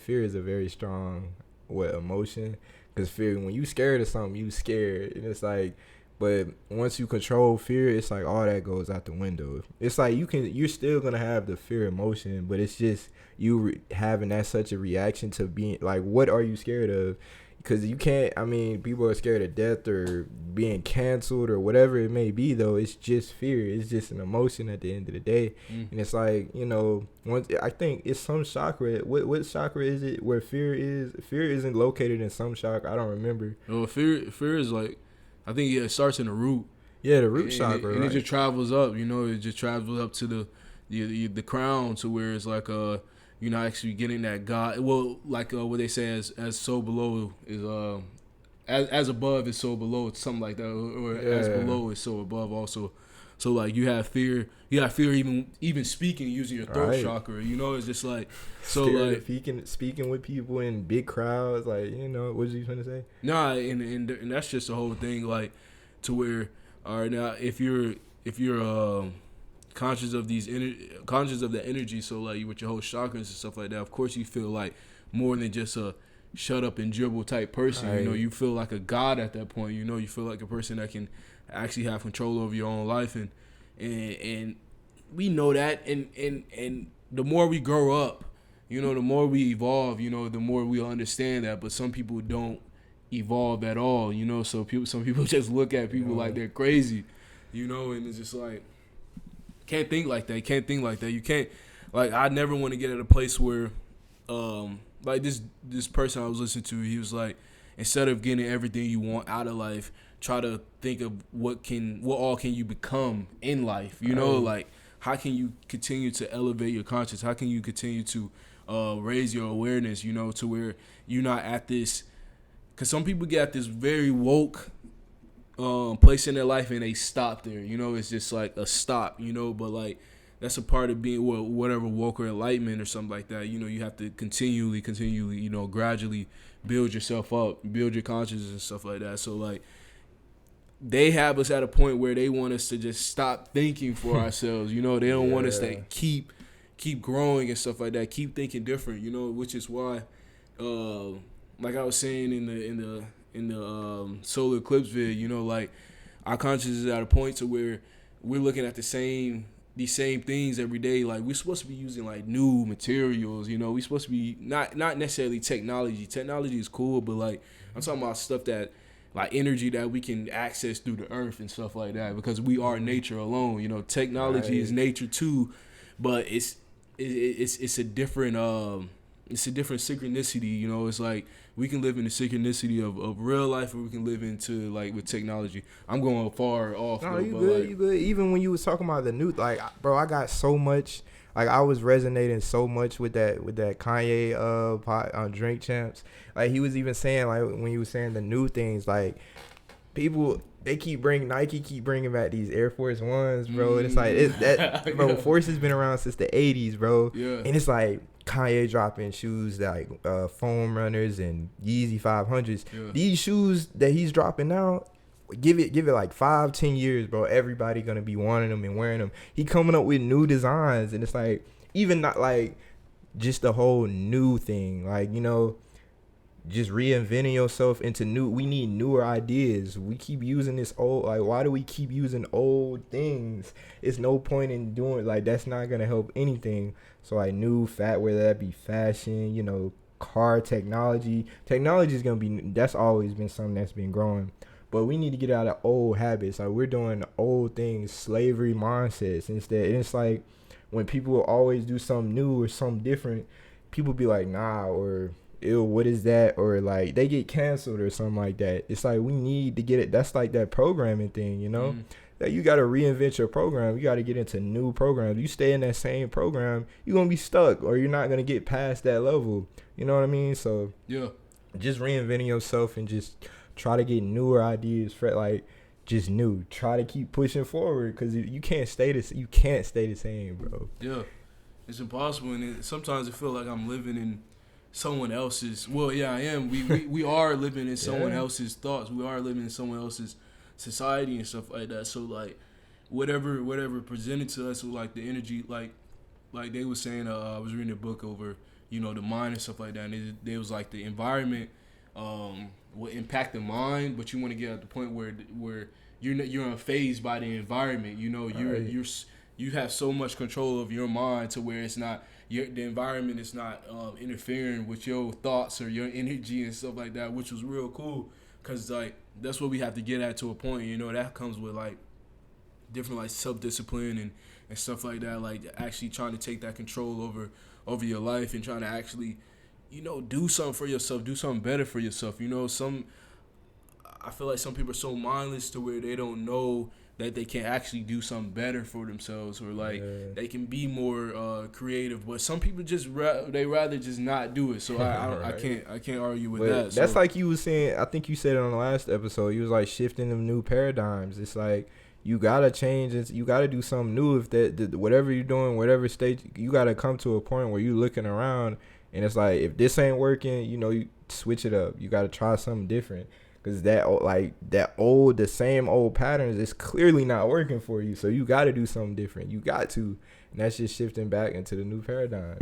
fear is a very strong emotion, because fear, when you scared of something, you scared, and it's like, but once you control fear, it's like all that goes out the window. It's like you're still gonna have the fear emotion, but it's just you having that such a reaction to being like, what are you scared of? Because you can't. I mean, people are scared of death or being canceled or whatever it may be. Though it's just fear. It's just an emotion at the end of the day, and it's like, once I think it's some chakra. What chakra is it where fear is? Fear isn't located in some chakra. I don't remember. No, fear is like, I think it starts in the root. Yeah, the root and chakra, it right? just travels up. It just travels up to the crown, to where it's like you're not actually getting that God. Well, like what they say, as so below is as above is so below. It's something like that, or as Yeah. below is so above also. So like you have fear even speaking using your throat Right. chakra. It's just like, so Scared like, of speaking with people in big crowds, like, what was you trying to say? nah, and that's just the whole thing. Like, to where, all right, now if you're conscious of conscious of the energy, so like with your whole chakras and stuff like that, of course you feel like more than just a shut up and dribble type person. Right. You feel like a god at that point. You feel like a person that can actually have control over your own life, and we know that, and the more we grow up, the more we evolve, the more we understand that. But some people don't evolve at all, so some people just look at people like they're crazy, and it's just like, can't think like that. Can't think like that. You can't, like, I never want to get at a place where, like this person I was listening to, he was like, instead of getting everything you want out of life, try to think of what all can you become in life. Like, how can you continue to elevate your conscience? How can you continue to raise your awareness? To where you're not at this, because some people get at this very woke place in their life and they stop there. It's just like a stop. But like, that's a part of being whatever woke or enlightenment or something like that. You have to continually, gradually build yourself up, build your consciousness and stuff like that. So like, they have us at a point where they want us to just stop thinking for ourselves. They don't want us to Yeah. keep growing and stuff like that. Keep thinking different. Which is why, like I was saying in the solar eclipse vid, like, our consciousness is at a point to where we're looking at these same things every day. Like, we're supposed to be using like new materials. We're supposed to be not necessarily technology. Technology is cool, but like, I'm talking about stuff that, like, energy that we can access through the earth and stuff like that, because we are nature alone. Technology is Right. nature too, but it's a different synchronicity. It's like, we can live in the synchronicity of real life, or we can live into, like, with technology. I'm going far off No, though, you but good, like, you good. Even when you was talking about the new, like, bro, I got so much. Like, I was resonating so much with that Kanye Drink Champs. Like, he was even saying, like, when he was saying the new things, like, people, they Nike keep bringing back these Air Force Ones, bro. And it's like, bro, yeah. Force has been around since the 80s, bro. Yeah. And it's like Kanye dropping shoes like foam runners and Yeezy 500s. Yeah. These shoes that he's dropping now, give it like 5-10 years, bro. Everybody gonna be wanting them and wearing them. He coming up with new designs, and it's like, even not like just the whole new thing, like, just reinventing yourself into new. We need newer ideas. We keep using this old, like, why do we keep using old things? It's no point in doing, like, that's not gonna help anything. So like, new fat, whether that be fashion, car technology is gonna be, that's always been something that's been growing. But we need to get out of old habits. Like, we're doing old things, slavery mindsets instead. And it's like, when people always do something new or something different, people be like, nah, or ew, what is that? Or like, they get canceled or something like that. It's like, we need to get it. That's like that programming thing. That you got to reinvent your program. You got to get into new programs. You stay in that same program, you're going to be stuck, or you're not going to get past that level. You know what I mean? So Yeah. just reinventing yourself and just try to get newer ideas for, like, just new. Try to keep pushing forward, because you can't stay the same, bro. Yeah. It's impossible, and sometimes I feel like I'm living in someone else's. Well, yeah, I am. We are living in someone Yeah. else's thoughts. We are living in someone else's society and stuff like that. So like, whatever presented to us with, like, the energy, like they were saying. I was reading a book over you know, the mind and stuff like that. And it was like the environment will impact the mind, but you want to get at the point where you're unfazed by the environment. You know, you have so much control of your mind to where it's not the environment is not interfering with your thoughts or your energy and stuff like that, which was real cool. Cause like that's what we have to get at to a point. You know, that comes with like different like self-discipline and stuff like that. Like actually trying to take that control over your life and trying to actually, you know, do something for yourself, do something better for yourself. You know, I feel like some people are so mindless to where they don't know that they can actually do something better for themselves, or like they can be more creative. But some people just they rather just not do it. So I can't argue with that. That's like you was saying. I think you said it on the last episode. You was like shifting them new paradigms. It's like you gotta change it. You gotta do something new. If that whatever you're doing, whatever stage, you gotta come to a point where you looking around and it's like, if this ain't working, you know, you switch it up. You gotta try something different. Cause the same old patterns is clearly not working for you. So you got to do something different. You got to, and that's just shifting back into the new paradigm.